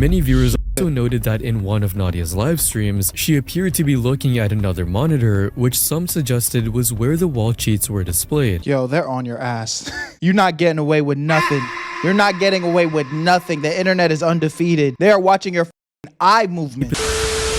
Many viewers also noted that in one of Nadia's live streams, she appeared to be looking at another monitor, which some suggested was where the wall cheats were displayed. Yo, they're on your ass. You're not getting away with nothing. You're not getting away with nothing. The internet is undefeated. They are watching your eye movement.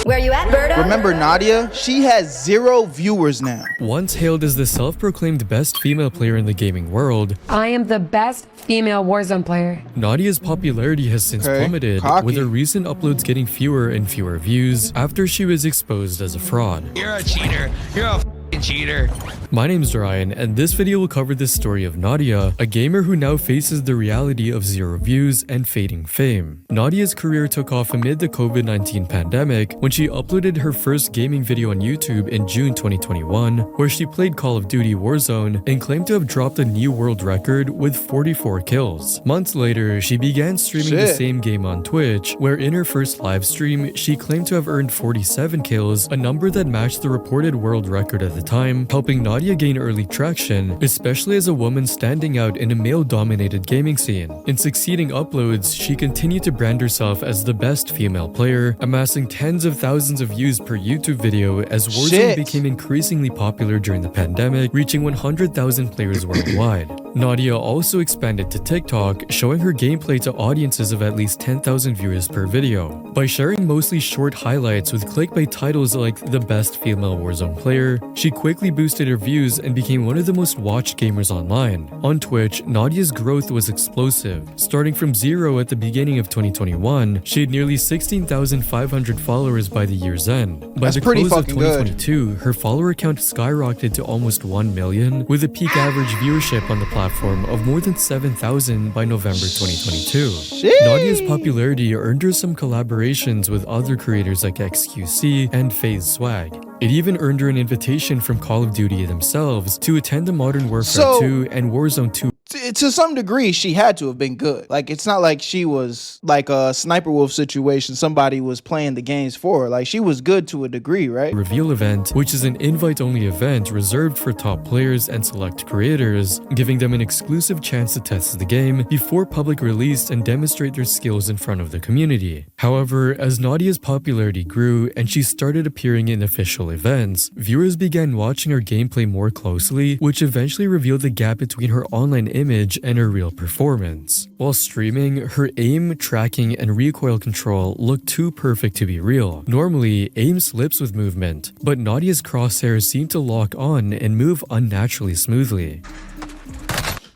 Where you at, Berto? Remember Nadia? She has 0 viewers now. Once hailed as the self-proclaimed best female player in the gaming world, I am the best female Warzone player. Nadia's popularity has since plummeted, with her recent uploads getting fewer and fewer views after she was exposed as a fraud. You're a cheater. You're a cheater. My name's Ryan, and this video will cover the story of Nadia, a gamer who now faces the reality of 0 views and fading fame. Nadia's career took off amid the COVID-19 pandemic when she uploaded her first gaming video on YouTube in June 2021, where she played Call of Duty Warzone and claimed to have dropped a new world record with 44 kills. Months later, she began streaming the same game on Twitch, where in her first live stream, she claimed to have earned 47 kills, a number that matched the reported world record at the time, helping Nadia gain early traction, especially as a woman standing out in a male-dominated gaming scene. In succeeding uploads, she continued to brand herself as the best female player, amassing tens of thousands of views per YouTube video as Warzone became increasingly popular during the pandemic, reaching 100,000 players worldwide. Nadia also expanded to TikTok, showing her gameplay to audiences of at least 10,000 viewers per video. By sharing mostly short highlights with clickbait titles like the best female Warzone player, she quickly boosted her views and became one of the most watched gamers online. On Twitch, Nadia's growth was explosive. Starting from 0 at the beginning of 2021, she had nearly 16,500 followers by the year's end. By the close of 2022, her follower count skyrocketed to almost 1 million, with a peak average viewership on the platform of more than 7,000 by November 2022. Nadia's popularity earned her some collaborations with other creators like XQC and FaZe Swag. It even earned her an invitation from Call of Duty themselves to attend the Modern Warfare 2 and Warzone 2. To some degree, she had to have been good. Like, it's not like she was like a Sniper Wolf situation. Somebody was playing the games for her. Like, she was good to a degree, right? Reveal event, which is an invite-only event reserved for top players and select creators, giving them an exclusive chance to test the game before public release and demonstrate their skills in front of the community. However, as Nadia's popularity grew and she started appearing in official events, viewers began watching her gameplay more closely, which eventually revealed the gap between her online image and her real performance. While streaming, her aim, tracking, and recoil control looked too perfect to be real. Normally, aim slips with movement, but Nadia's crosshairs seem to lock on and move unnaturally smoothly.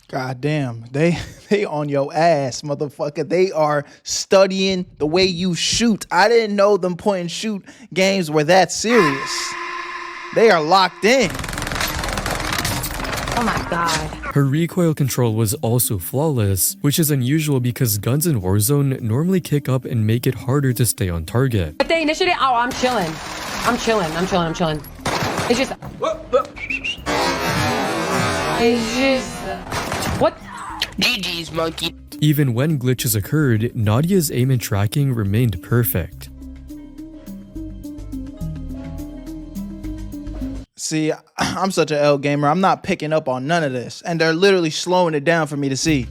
God damn, they on your ass, motherfucker. They are studying the way you shoot. I didn't know them point and shoot games were that serious. They are locked in. Oh my god. Her recoil control was also flawless, which is unusual because guns in Warzone normally kick up and make it harder to stay on target. But they initiated. Oh, I'm chilling. I'm chilling. It's just. It's just. What? GG's, monkey. Even when glitches occurred, Nadia's aim and tracking remained perfect. See, I'm such an L gamer. I'm not picking up on none of this. And they're literally slowing it down for me to see.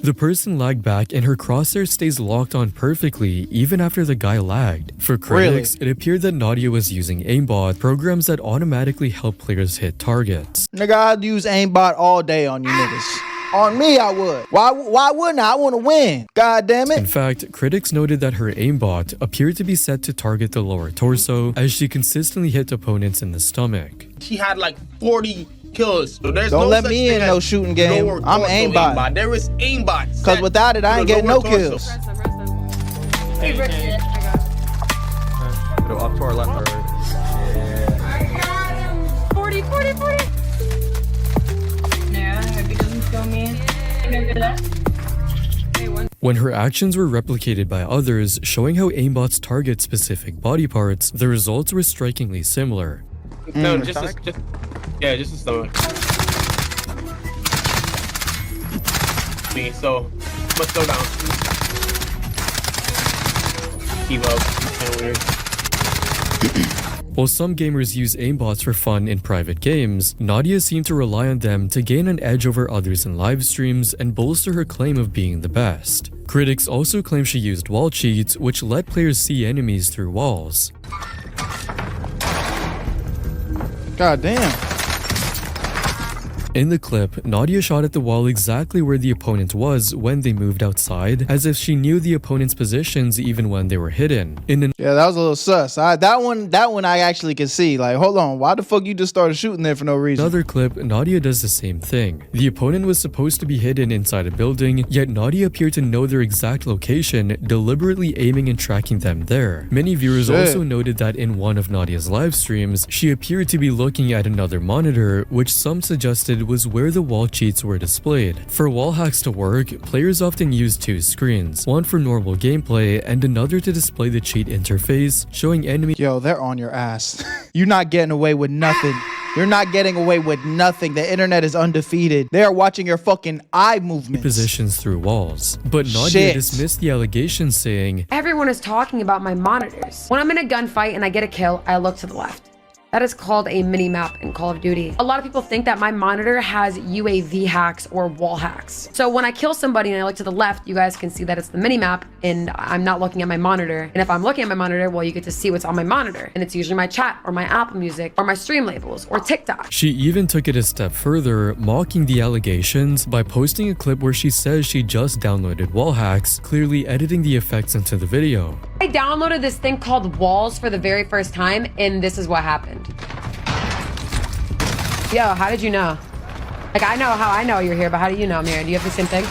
The person lagged back and her crosshair stays locked on perfectly even after the guy lagged. For critics, it appeared that Nadia was using aimbot, programs that automatically help players hit targets. Nigga, I'd use aimbot all day on you niggas. On me, I would. Why wouldn't I? I want to win. God damn it. In fact, critics noted that her aimbot appeared to be set to target the lower torso as she consistently hit opponents in the stomach. She had like 40 kills. So there's Don't let me in no shooting game. I'm aimbot. There is aimbot. Because without it, I ain't getting no kills. Hey, Go up to our left or right. I got him. 40. Yeah, I hope he doesn't kill me. When her actions were replicated by others, showing how aimbots target specific body parts, the results were strikingly similar. No, just a stomach. Me, so let's go down. Keep up. Kind of weird. While some gamers use aimbots for fun in private games, Nadia seemed to rely on them to gain an edge over others in live streams and bolster her claim of being the best. Critics also claim she used wall cheats, which let players see enemies through walls. God damn. In the clip, Nadia shot at the wall exactly where the opponent was when they moved outside, as if she knew the opponent's positions even when they were hidden. Yeah, that was a little sus. That one I actually can see. Like, hold on, why the fuck you just started shooting there for no reason? Another clip, Nadia does the same thing. The opponent was supposed to be hidden inside a building, yet Nadia appeared to know their exact location, deliberately aiming and tracking them there. Many viewers also noted that in one of Nadia's live streams, she appeared to be looking at another monitor, which some suggested was where the wall cheats were displayed. For wall hacks to work, players often use two screens, one for normal gameplay and another to display the cheat interface, showing enemy Yo, they're on your ass. You're not getting away with nothing. You're not getting away with nothing. The internet is undefeated. They are watching your fucking eye movements. positions through walls. But Nadia dismissed the allegations, saying, Everyone is talking about my monitors. When I'm in a gunfight and I get a kill, I look to the left. That is called a mini-map in Call of Duty. A lot of people think that my monitor has UAV hacks or wall hacks. So when I kill somebody and I look to the left, you guys can see that it's the mini-map and I'm not looking at my monitor. And if I'm looking at my monitor, well, you get to see what's on my monitor. And it's usually my chat or my Apple Music or my stream labels or TikTok. She even took it a step further, mocking the allegations by posting a clip where she says she just downloaded wall hacks, clearly editing the effects into the video. I downloaded this thing called Walls for the very first time, and this is what happened. Yo, how did you know? Like, I know how I know you're here, but how do you know, Mira? Do you have the same thing?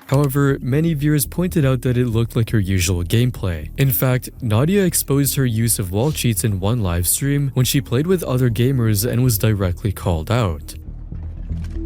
However, many viewers pointed out that it looked like her usual gameplay. In fact, Nadia exposed her use of wall cheats in one live stream when she played with other gamers and was directly called out.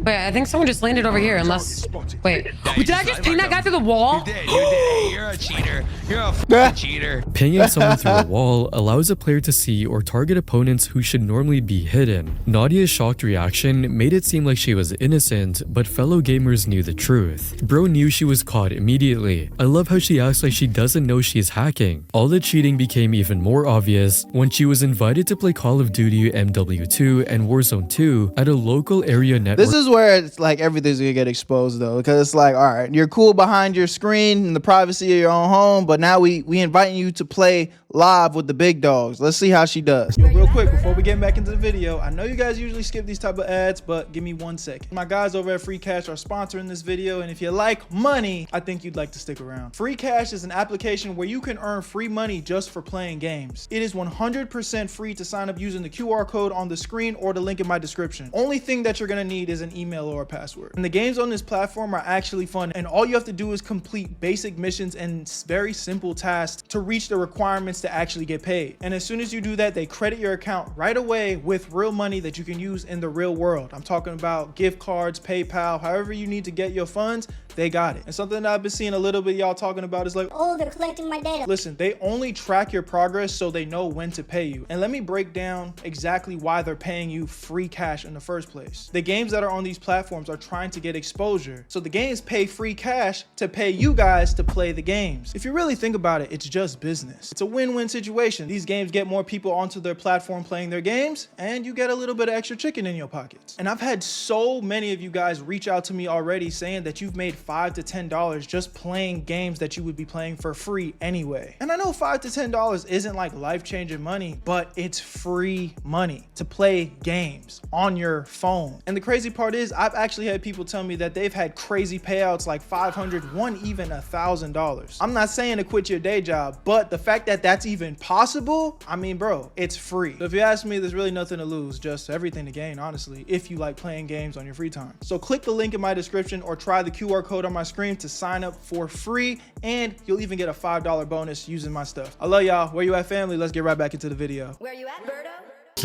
Wait, I think someone just landed over here, unless... Wait, did I just ping that guy through the wall? You did. You're a cheater. You're a f***ing cheater. Pinging someone through a wall allows a player to see or target opponents who should normally be hidden. Nadia's shocked reaction made it seem like she was innocent, but fellow gamers knew the truth. Bro knew she was caught immediately. I love how she acts like she doesn't know she's hacking. All the cheating became even more obvious when she was invited to play Call of Duty MW2 and Warzone 2 at a local area network. This is where it's like everything's gonna get exposed though, because it's like, all right, you're cool behind your screen in the privacy of your own home, but now we inviting you to play live with the big dogs. Let's see how she does. Yo, real quick before we get back into the video, I know you guys usually skip these type of ads, but give me 1 second. My guys over at Free Cash are sponsoring this video, and if you like money, I think you'd like to stick around. Free Cash is an application where you can earn free money just for playing games. It is 100% free to sign up using the QR code on the screen or the link in my description. Only thing that you're gonna need is an email or a password. And the games on this platform are actually fun, and all you have to do is complete basic missions and very simple tasks to reach the requirements to actually get paid. And as soon as you do that, they credit your account right away with real money that you can use in the real world. I'm talking about gift cards, PayPal, however you need to get your funds, they got it. And something that I've been seeing a little bit y'all talking about is like, oh, they're collecting my data. Listen, they only track your progress so they know when to pay you. And let me break down exactly why they're paying you free cash in the first place. The games that are on these platforms are trying to get exposure. So the games pay free cash to pay you guys to play the games. If you really think about it, it's just business. It's a win-win situation. These games get more people onto their platform playing their games, and you get a little bit of extra chicken in your pockets. And I've had so many of you guys reach out to me already saying that you've made $5 to $10 just playing games that you would be playing for free anyway. And I know $5 to $10 isn't like life-changing money, but it's free money to play games on your phone. And the crazy part is I've actually had people tell me that they've had crazy payouts like $500, one even $1,000. I'm not saying to quit your day job, but the fact that that's even possible, I mean, bro, it's free. So if you ask me, there's really nothing to lose, just everything to gain, honestly, if you like playing games on your free time. So click the link in my description or try the QR code on my screen to sign up for free, and you'll even get a $5 bonus using my stuff. I love y'all. Where you at, family? Let's get right back into the video. Where you at, Berto?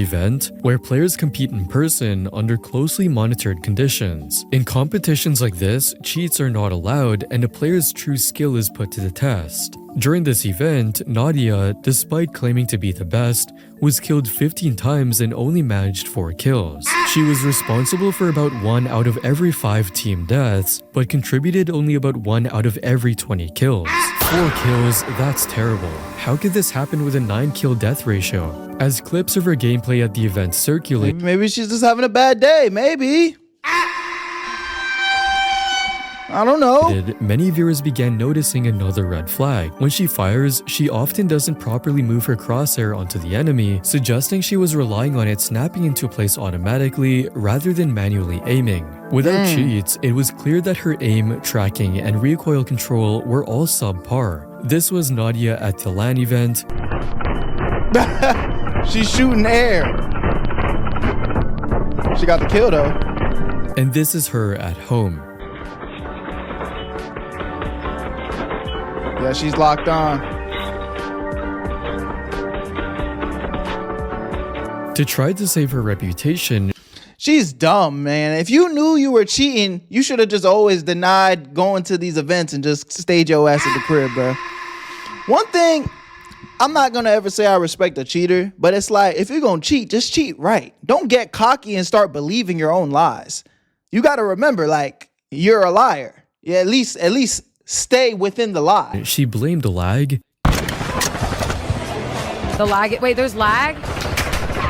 Event where players compete in person under closely monitored conditions. In competitions like this, cheats are not allowed and a player's true skill is put to the test. During this event, Nadia, despite claiming to be the best, was killed 15 times and only managed 4 kills. She was responsible for about 1 out of every 5 team deaths, but contributed only about 1 out of every 20 kills. 4 kills, that's terrible. How could this happen with a 9-kill death ratio? As clips of her gameplay at the event circulate, Maybe she's just having a bad day, maybe. I don't know. many viewers began noticing another red flag. When she fires, she often doesn't properly move her crosshair onto the enemy, suggesting she was relying on it snapping into place automatically rather than manually aiming. Without cheats, it was clear that her aim, tracking, and recoil control were all subpar. This was Nadia at the LAN event. She's shooting air. She got the kill though. And this is her at home. Yeah, she's locked on. To try to save her reputation, She's dumb, man. If you knew you were cheating, you should have just always denied going to these events and just stayed your ass at the crib, bro. One thing, I'm not gonna ever say I respect a cheater, but it's like, if you're gonna cheat, just cheat right. Don't get cocky and start believing your own lies. You gotta remember, like, you're a liar. Yeah, at least stay within the lie. she blamed lag. The lag. Wait, there's lag?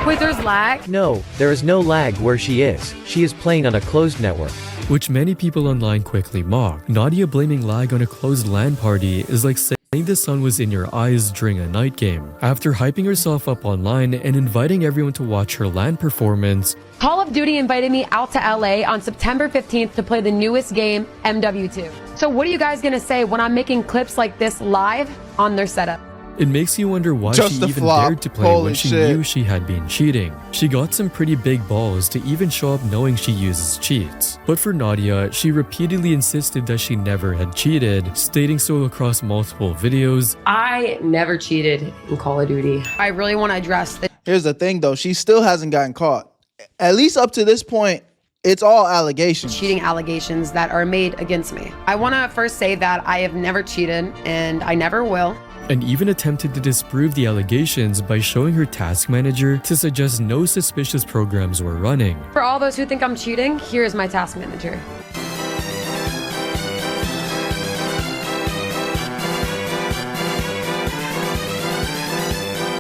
Wait, there's lag? No, there is no lag where she is. She is playing on a closed network. Which many people online quickly mock. Nadia blaming lag on a closed LAN party is like saying the sun was in your eyes during a night game. After hyping herself up online and inviting everyone to watch her LAN performance, Call of Duty invited me out to LA on September 15th to play the newest game, MW2. So what are you guys gonna say when I'm making clips like this live on their setup? it makes you wonder why Just she a even flop. dared to play Holy when she shit. knew she had been cheating. She got some pretty big balls to even show up knowing she uses cheats. But for Nadia, she repeatedly insisted that she never had cheated, stating so across multiple videos. I never cheated in Call of Duty. I really want to address the Here's the thing though, she still hasn't gotten caught. At least up to this point, it's all allegations. cheating allegations that are made against me. I want to first say that I have never cheated and I never will. And even attempted to disprove the allegations by showing her task manager to suggest no suspicious programs were running. For all those who think I'm cheating, here's my task manager.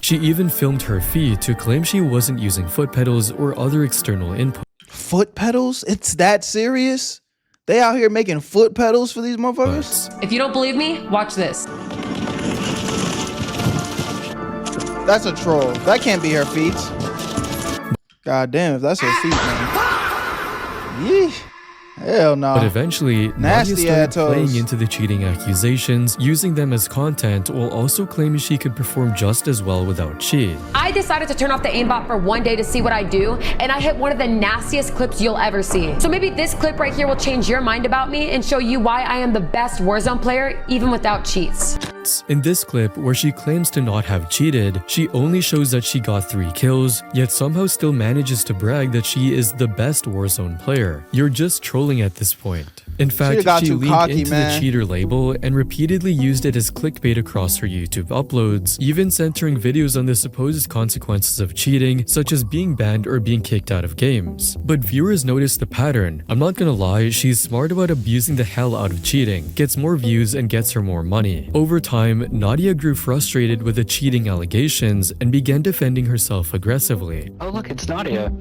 She even filmed her feet to claim she wasn't using foot pedals or other external input. Foot pedals? It's that serious? They out here making foot pedals for these motherfuckers? If you don't believe me, watch this. That's a troll. That can't be her feet. God damn, if that's her feet, man. Yeesh. Hell no. But eventually, Nadia Nasty started ass toes. playing into the cheating accusations, using them as content while also claiming she could perform just as well without cheat. I decided to turn off the aimbot for one day to see what I do, and I hit one of the nastiest clips you'll ever see. So maybe this clip right here will change your mind about me and show you why I am the best Warzone player, even without cheats. In this clip, where she claims to not have cheated, she only shows that she got 3 kills, yet somehow still manages to brag that she is the best Warzone player. You're just trolling at this point. In fact, got she too leaned cocky, into man. the cheater label and repeatedly used it as clickbait across her YouTube uploads, even centering videos on the supposed consequences of cheating, such as being banned or being kicked out of games. But viewers noticed the pattern. I'm not gonna lie, she's smart about abusing the hell out of cheating, gets more views and gets her more money. Over time, Nadia grew frustrated with the cheating allegations and began defending herself aggressively. Oh look, it's Nadia.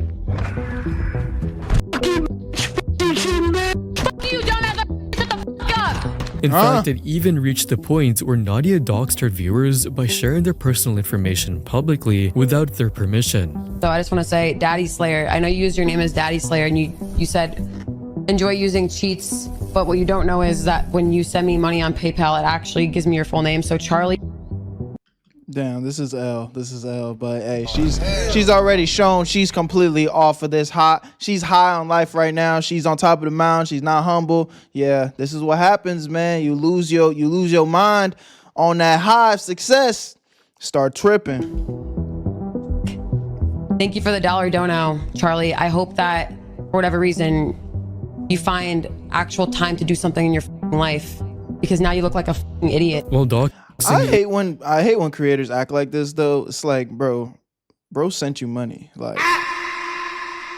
You dumbass! Shut the fuck up! In fact, it even reached the point where Nadia doxed her viewers by sharing their personal information publicly without their permission. So I just want to say, Daddy Slayer, I know you used your name as Daddy Slayer and you said enjoy using cheats, but what you don't know is that when you send me money on PayPal, it actually gives me your full name. So Charlie. Damn, this is L. This is L. But hey, she's already shown she's completely off of this hot. She's high on life right now. She's on top of the mountain. She's not humble. Yeah, this is what happens, man. You lose your mind on that high of success. Start tripping. Thank you for the $1 dono, Charlie. I hope that for whatever reason you find actual time to do something in your life, because now you look like a idiot. Well, Doc, I hate when creators act like this though. It's like, bro sent you money. Like,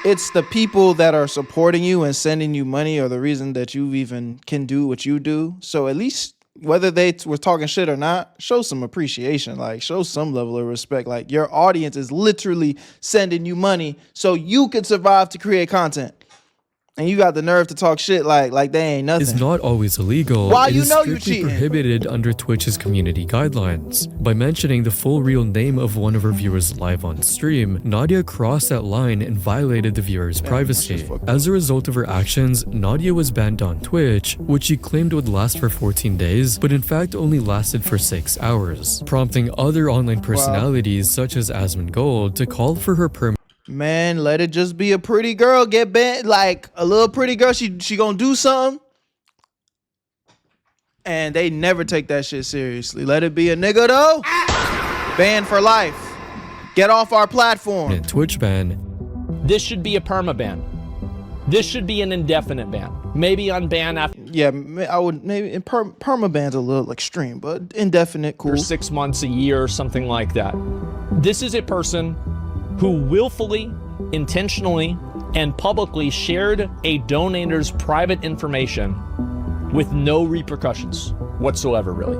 it's the people that are supporting you and sending you money are the reason that you even can do what you do. So at least whether they were talking shit or not, show some appreciation. Like, show some level of respect. Like, your audience is literally sending you money so you can survive to create content. And you got the nerve to talk shit like they ain't nothing. It's not always illegal. Why it you is know you strictly cheating? prohibited under Twitch's community guidelines. By mentioning the full real name of one of her viewers live on stream, Nadia crossed that line and violated the viewer's privacy. As a result of her actions, Nadia was banned on Twitch, which she claimed would last for 14 days, but in fact only lasted for 6 hours, prompting other online personalities such as Asmongold to call for her permanent. Man, let it just be a pretty girl get banned. Like, a little pretty girl, she gonna do something. And they never take that shit seriously. Let it be a nigga though. Banned for life. Get off our platform. Twitch ban. This should be a permaban. This should be an indefinite ban. Maybe unban after Yeah, I would maybe permaban's a little extreme, but indefinite, cool. 6 months, a year, something like that. This is a person who willfully, intentionally, and publicly shared a donator's private information with no repercussions whatsoever, really.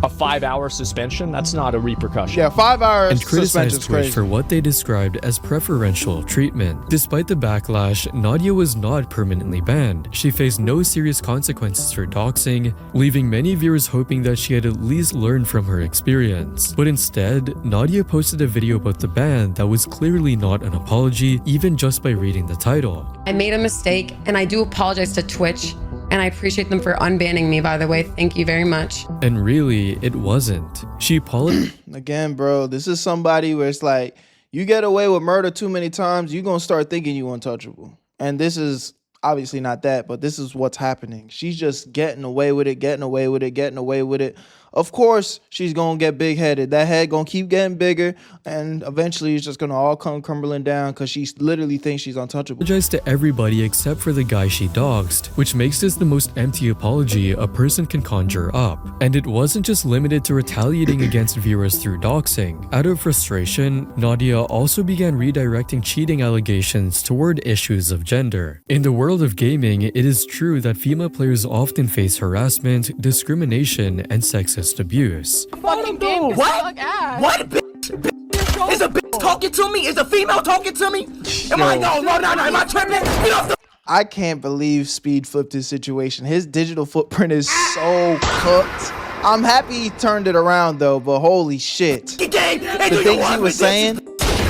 A 5-hour suspension, that's not a repercussion. Yeah, 5 hours And criticized suspension's Twitch crazy. for what they described as preferential treatment. Despite the backlash, Nadia was not permanently banned. She faced no serious consequences for doxing, leaving many viewers hoping that she had at least learned from her experience. But instead, Nadia posted a video about the ban that was clearly not an apology, even just by reading the title. I made a mistake, and I do apologize to Twitch, and I appreciate them for unbanning me, by the way. Thank you very much. And really, it wasn't. She apologized. Again, bro, this is somebody where it's like, you get away with murder too many times, you're gonna start thinking you untouchable. And this is obviously not that, but this is what's happening. She's just getting away with it. Of course, she's gonna get big-headed. That head gonna keep getting bigger, and eventually it's just gonna all come crumbling down because she literally thinks she's untouchable. Apologized to everybody except for the guy she doxed, which makes this the most empty apology a person can conjure up. And it wasn't just limited to retaliating against viewers through doxing. Out of frustration, Nadia also began redirecting cheating allegations toward issues of gender. In the world of gaming, it is true that female players often face harassment, discrimination, and sexist abuse. Fucking game. What? What? Bitch? Is a bitch talking to me? Is a female talking to me? Am I no? Am I tripping? Get off the. I can't believe Speed flipped his situation. His digital footprint is so cooked. I'm happy he turned it around though, but holy shit. The things he was saying.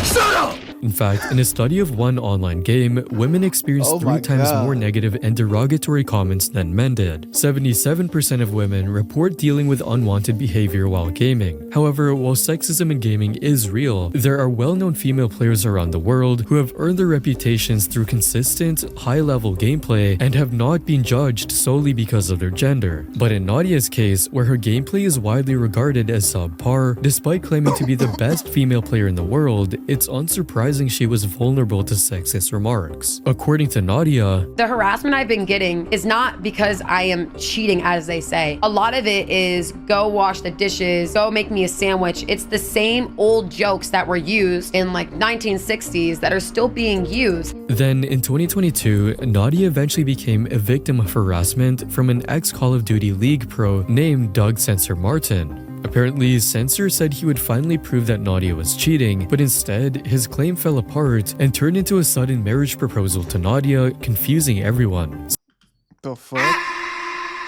Shut up. In fact, in a study of one online game, women experienced 3 times more negative and derogatory comments than men did. 77% of women report dealing with unwanted behavior while gaming. However, while sexism in gaming is real, there are well-known female players around the world who have earned their reputations through consistent, high-level gameplay and have not been judged solely because of their gender. But in Nadia's case, where her gameplay is widely regarded as subpar, despite claiming to be the best female player in the world, it's unsurprising she was vulnerable to sexist remarks. According to Nadia, The harassment I've been getting is not because I am cheating, as they say. A lot of it is go wash the dishes, go make me a sandwich. It's the same old jokes that were used in like 1960s that are still being used. Then in 2022, Nadia eventually became a victim of harassment from an ex-Call of Duty League pro named Doug Censor Martin. Apparently, Censor said he would finally prove that Nadia was cheating, but instead, his claim fell apart and turned into a sudden marriage proposal to Nadia, confusing everyone. The fuck?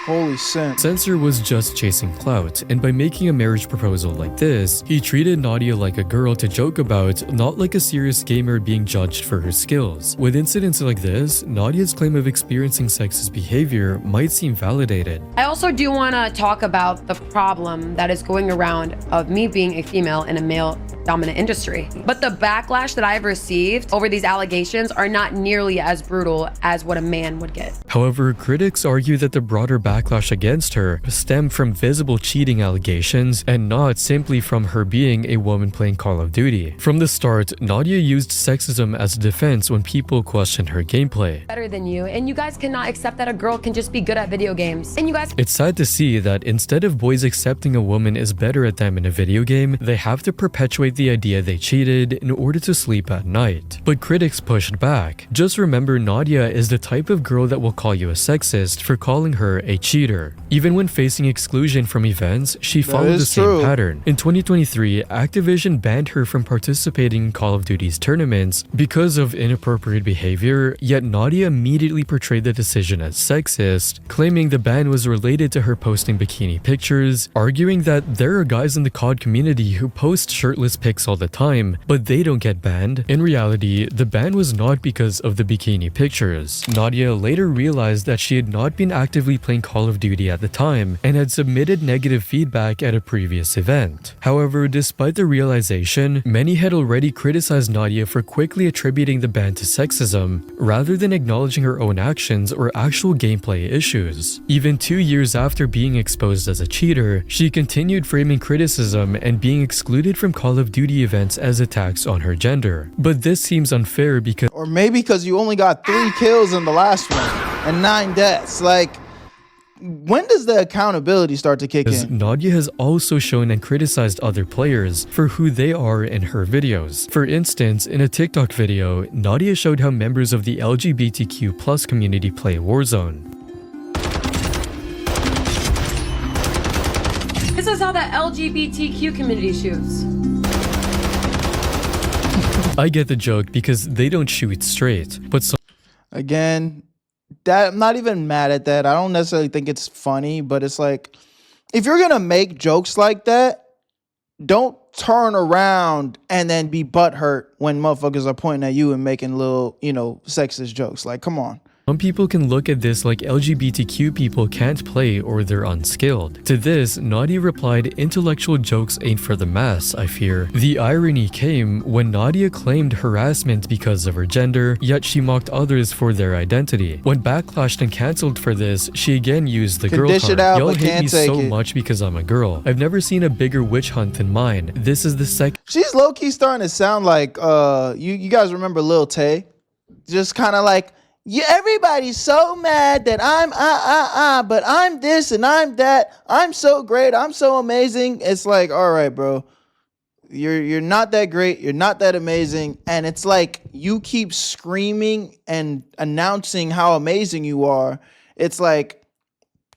Holy sin. Censor was just chasing clout, and by making a marriage proposal like this, he treated Nadia like a girl to joke about, not like a serious gamer being judged for her skills. With incidents like this, Nadia's claim of experiencing sexist behavior might seem validated. I also do want to talk about the problem that is going around of me being a female in a male dominant industry. But the backlash that I've received over these allegations are not nearly as brutal as what a man would get. However, critics argue that the broader backlash against her stemmed from visible cheating allegations and not simply from her being a woman playing Call of Duty. From the start, Nadia used sexism as a defense when people questioned her gameplay. Better than you, and you guys cannot accept that a girl can just be good at video games. And you guys— It's sad to see that instead of boys accepting a woman is better at them in a video game, they have to perpetuate the idea they cheated in order to sleep at night. But critics pushed back. Just remember, Nadia is the type of girl that will call you a sexist for calling her a cheater. Even when facing exclusion from events, she followed the same pattern. In 2023, Activision banned her from participating in Call of Duty's tournaments because of inappropriate behavior, yet Nadia immediately portrayed the decision as sexist, claiming the ban was related to her posting bikini pictures, arguing that there are guys in the COD community who post shirtless pics all the time, but they don't get banned. In reality, the ban was not because of the bikini pictures. Nadia later realized that she had not been actively playing Call of Duty at the time and had submitted negative feedback at a previous event. However, despite the realization, many had already criticized Nadia for quickly attributing the ban to sexism, rather than acknowledging her own actions or actual gameplay issues. Even 2 years after being exposed as a cheater, she continued framing criticism and being excluded from Call of Duty events as attacks on her gender. But this seems unfair because— Or maybe because you only got 3 kills in the last one and 9 deaths. Like, when does the accountability start to kick in? Nadia has also shown and criticized other players for who they are in her videos. For instance, in a TikTok video, Nadia showed how members of the LGBTQ+ community play Warzone. this is how the LGBTQ community shoots. I get the joke because they don't shoot straight, but so— Again, that I'm not even mad at that. I don't necessarily think it's funny, but it's like, if you're gonna make jokes like that, don't turn around and then be butthurt when motherfuckers are pointing at you and making little, sexist jokes. Like, come on. some people can look at this like LGBTQ people can't play or they're unskilled. To this, Nadia replied, "Intellectual jokes ain't for the mass, I fear." The irony came when Nadia claimed harassment because of her gender, yet she mocked others for their identity. When backlashed and cancelled for this, she again used the girl dish card. it out, Y'all but hate can't me take so it. much because I'm a girl. I've never seen a bigger witch hunt than mine. This is the second— She's low-key starting to sound like, you guys remember Lil Tay? Just kind of like, yeah, everybody's so mad that I'm but I'm this and I'm that. I'm so great. I'm so amazing. It's like, all right, bro. You're not that great. You're not that amazing. And it's like you keep screaming and announcing how amazing you are. It's like,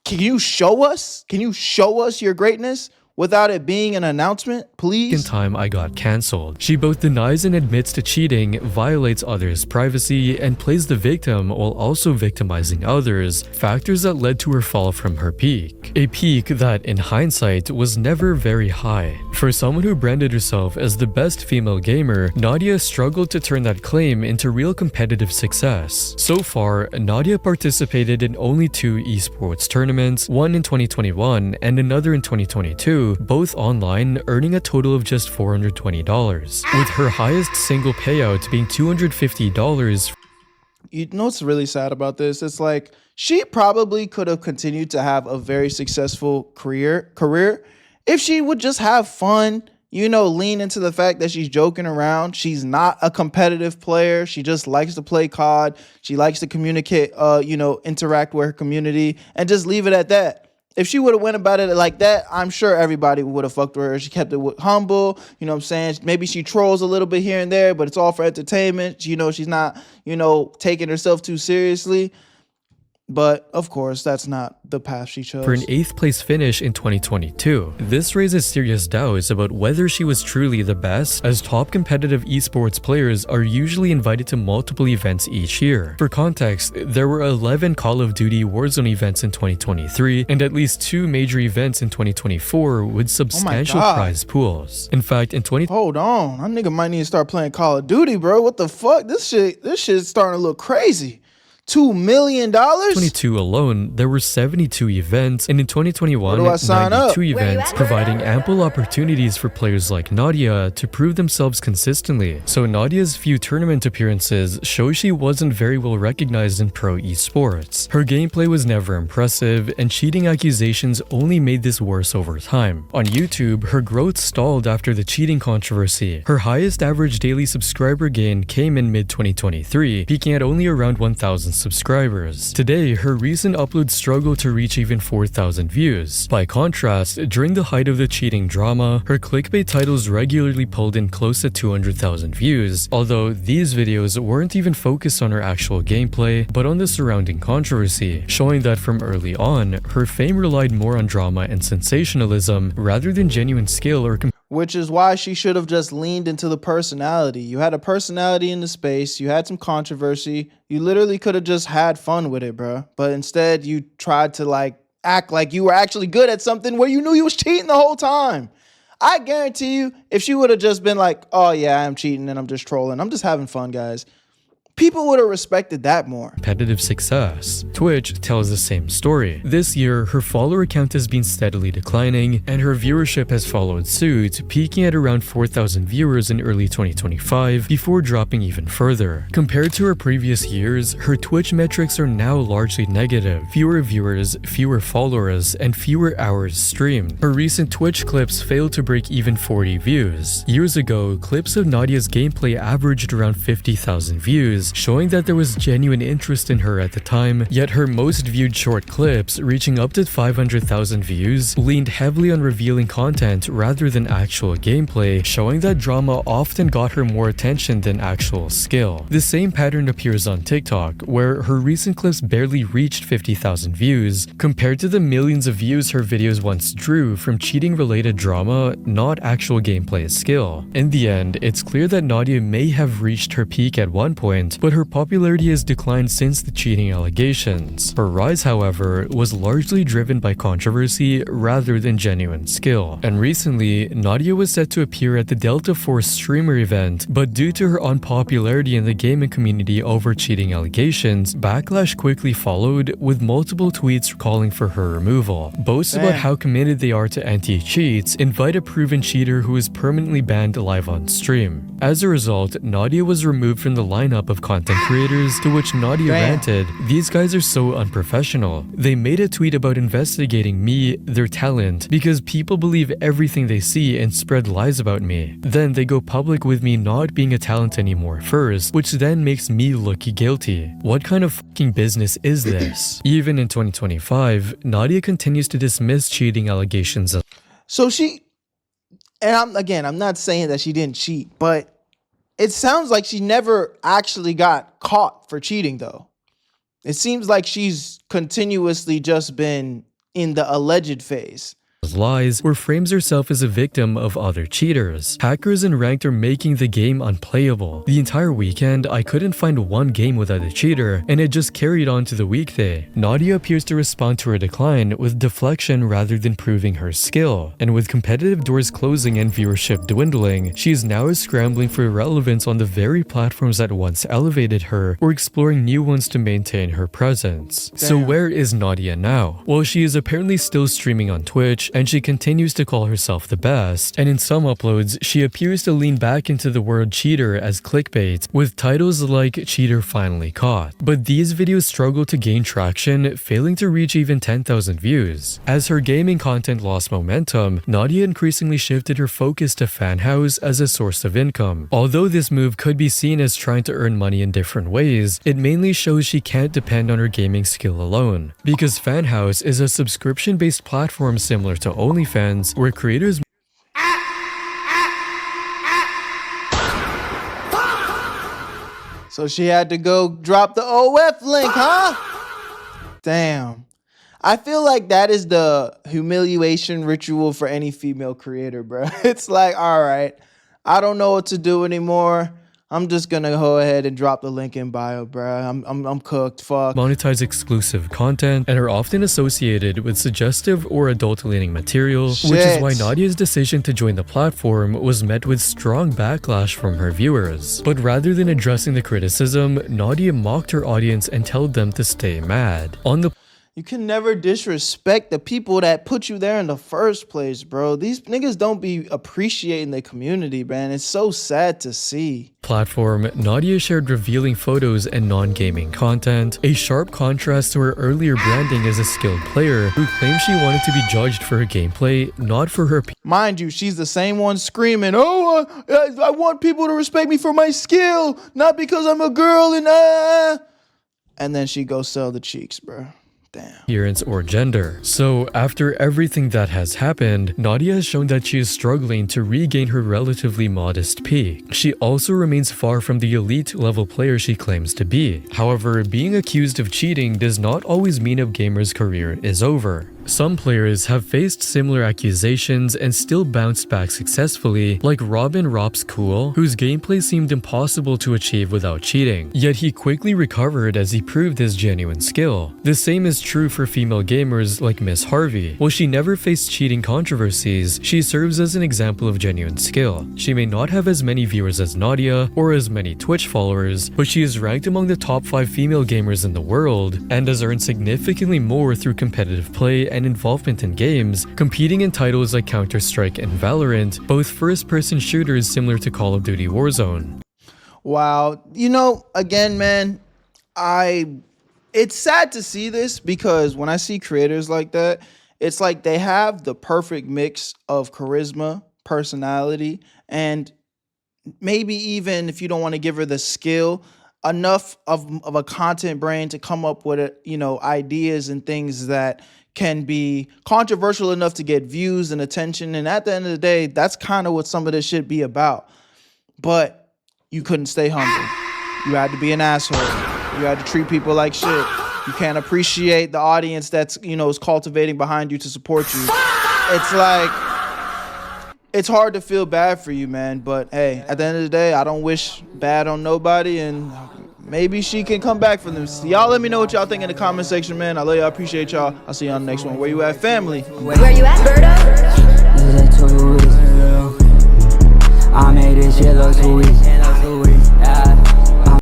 can you show us? Can you show us your greatness without it being an announcement, please? time I got cancelled. She both denies and admits to cheating, violates others' privacy, and plays the victim while also victimizing others, factors that led to her fall from her peak. A peak that, in hindsight, was never very high. For someone who branded herself as the best female gamer, Nadia struggled to turn that claim into real competitive success. So far, Nadia participated in only 2 esports tournaments, one in 2021 and another in 2022, both online, earning a total of just $420, with her highest single payout being $250. You know what's really sad about this? It's like she probably could have continued to have a very successful career if she would just have fun, lean into the fact that she's joking around. She's not a competitive player. She just likes to play COD. She likes to communicate, interact with her community, and just leave it at that. If she would have went about it like that, I'm sure everybody would have fucked with her. She kept it humble, you know what I'm saying? Maybe she trolls a little bit here and there, but it's all for entertainment. She's not, taking herself too seriously. But, of course, that's not the path she chose. For an 8th place finish in 2022. This raises serious doubts about whether she was truly the best, as top competitive esports players are usually invited to multiple events each year. For context, there were 11 Call of Duty Warzone events in 2023, and at least 2 major events in 2024 with substantial prize pools. In fact, in Hold on, that nigga might need to start playing Call of Duty, bro. What the fuck? This shit's starting to look crazy. $2 million? 2022 alone, there were 72 events, and in 2021, Where do I sign up? 92 events, providing ample opportunities for players like Nadia to prove themselves consistently. So Nadia's few tournament appearances show she wasn't very well recognized in pro esports. Her gameplay was never impressive, and cheating accusations only made this worse over time. On YouTube, her growth stalled after the cheating controversy. Her highest average daily subscriber gain came in mid-2023, peaking at only around 1,000 subscribers. Today, her recent uploads struggle to reach even 4,000 views. By contrast, during the height of the cheating drama, her clickbait titles regularly pulled in close to 200,000 views, although these videos weren't even focused on her actual gameplay, but on the surrounding controversy, showing that from early on, her fame relied more on drama and sensationalism rather than genuine skill or which is why she should have just leaned into the personality. You had a personality in the space, you had some controversy, you literally could have just had fun with it, bro. But instead, you tried to like act like you were actually good at something where you knew you was cheating the whole time. I guarantee you, if she would have just been like, oh yeah, I'm cheating and I'm just trolling, I'm just having fun, guys, people would have respected that more. Competitive success. Twitch tells the same story. This year, her follower count has been steadily declining, and her viewership has followed suit, peaking at around 4,000 viewers in early 2025 before dropping even further. Compared to her previous years, her Twitch metrics are now largely negative. Fewer viewers, fewer followers, and fewer hours streamed. Her recent Twitch clips failed to break even 40 views. Years ago, clips of Nadia's gameplay averaged around 50,000 views, showing that there was genuine interest in her at the time, yet her most viewed short clips, reaching up to 500,000 views, leaned heavily on revealing content rather than actual gameplay, showing that drama often got her more attention than actual skill. The same pattern appears on TikTok, where her recent clips barely reached 50,000 views, compared to the millions of views her videos once drew from cheating-related drama, not actual gameplay skill. In the end, it's clear that Nadia may have reached her peak at one point, but her popularity has declined since the cheating allegations. Her rise, however, was largely driven by controversy rather than genuine skill. And recently, Nadia was set to appear at the Delta Force streamer event, but due to her unpopularity in the gaming community over cheating allegations, backlash quickly followed, with multiple tweets calling for her removal. Boasts about how committed they are to anti-cheats invite a proven cheater who is permanently banned live on stream. As a result, Nadia was removed from the lineup of content creators, to which Nadia ranted, "These guys are so unprofessional. They made a tweet about investigating me, their talent, because people believe everything they see and spread lies about me. Then they go public with me not being a talent anymore first, which then makes me look guilty. What kind of fucking business is this?" Even in 2025, Nadia continues to dismiss cheating allegations as So she, and I'm not saying that she didn't cheat, but it sounds like she never actually got caught for cheating, though. It seems like she's continuously just been in the alleged phase. lies, or frames herself as a victim of other cheaters. Hackers in Ranked are making the game unplayable. The entire weekend, I couldn't find one game without a cheater, and it just carried on to the weekday. Nadia appears to respond to her decline with deflection rather than proving her skill, and with competitive doors closing and viewership dwindling, she is now scrambling for relevance on the very platforms that once elevated her, or exploring new ones to maintain her presence. So where is Nadia now? Well, she is apparently still streaming on Twitch, and she continues to call herself the best, and in some uploads, she appears to lean back into the word cheater as clickbait, with titles like "Cheater Finally Caught." But these videos struggle to gain traction, failing to reach even 10,000 views. As her gaming content lost momentum, Nadia increasingly shifted her focus to Fanhouse as a source of income. Although this move could be seen as trying to earn money in different ways, it mainly shows she can't depend on her gaming skill alone. Because Fanhouse is a subscription-based platform similar to OnlyFans, where creators So she had to go drop the OF link, huh? Damn. I feel like that is the humiliation ritual for any female creator, bro. It's like, all right, I don't know what to do anymore. I'm just gonna go ahead and drop the link in bio, bruh. I'm cooked. Fuck. Monetize exclusive content, and are often associated with suggestive or adult-leaning material, which is why Nadia's decision to join the platform was met with strong backlash from her viewers. But rather than addressing the criticism, Nadia mocked her audience and told them to stay mad. You can never disrespect the people that put you there in the first place, bro. These niggas don't be appreciating the community, man. It's so sad to see. Platform, Nadia shared revealing photos and non-gaming content, a sharp contrast to her earlier branding as a skilled player who claimed she wanted to be judged for her gameplay, not for her. Mind you, she's the same one screaming, "Oh, I want people to respect me for my skill, not because I'm a girl," and then she goes sell the cheeks, bro. Appearance or gender. So after everything that has happened, Nadia has shown that she is struggling to regain her relatively modest peak. She also remains far from the elite level player she claims to be. However, being accused of cheating does not always mean a gamer's career is over. Some players have faced similar accusations and still bounced back successfully, like Robin Rops Cool, whose gameplay seemed impossible to achieve without cheating. Yet he quickly recovered as he proved his genuine skill. The same is true for female gamers like Miss Harvey. While she never faced cheating controversies, she serves as an example of genuine skill. She may not have as many viewers as Nadia or as many Twitch followers, but she is ranked among the top 5 female gamers in the world and has earned significantly more through competitive play and involvement in games, competing in titles like Counter-Strike and Valorant, both first-person shooters similar to Call of Duty Warzone. Wow. You know, again, man, it's sad to see this because when I see creators like that, it's like they have the perfect mix of charisma, personality, and maybe even if you don't want to give her the skill, enough of a content brain to come up with, ideas and things that can be controversial enough to get views and attention. And at the end of the day, that's kind of what some of this should be about. But you couldn't stay humble. You had to be an asshole. You had to treat people like shit. You can't appreciate the audience that's, is cultivating behind you to support you. It's like, it's hard to feel bad for you, man. But hey, at the end of the day, I don't wish bad on nobody, and maybe she can come back from this. Y'all let me know what y'all think in the comment section, man. I love y'all. I appreciate y'all. I'll see you on the next one. Where you at, family? Where you at, Berto?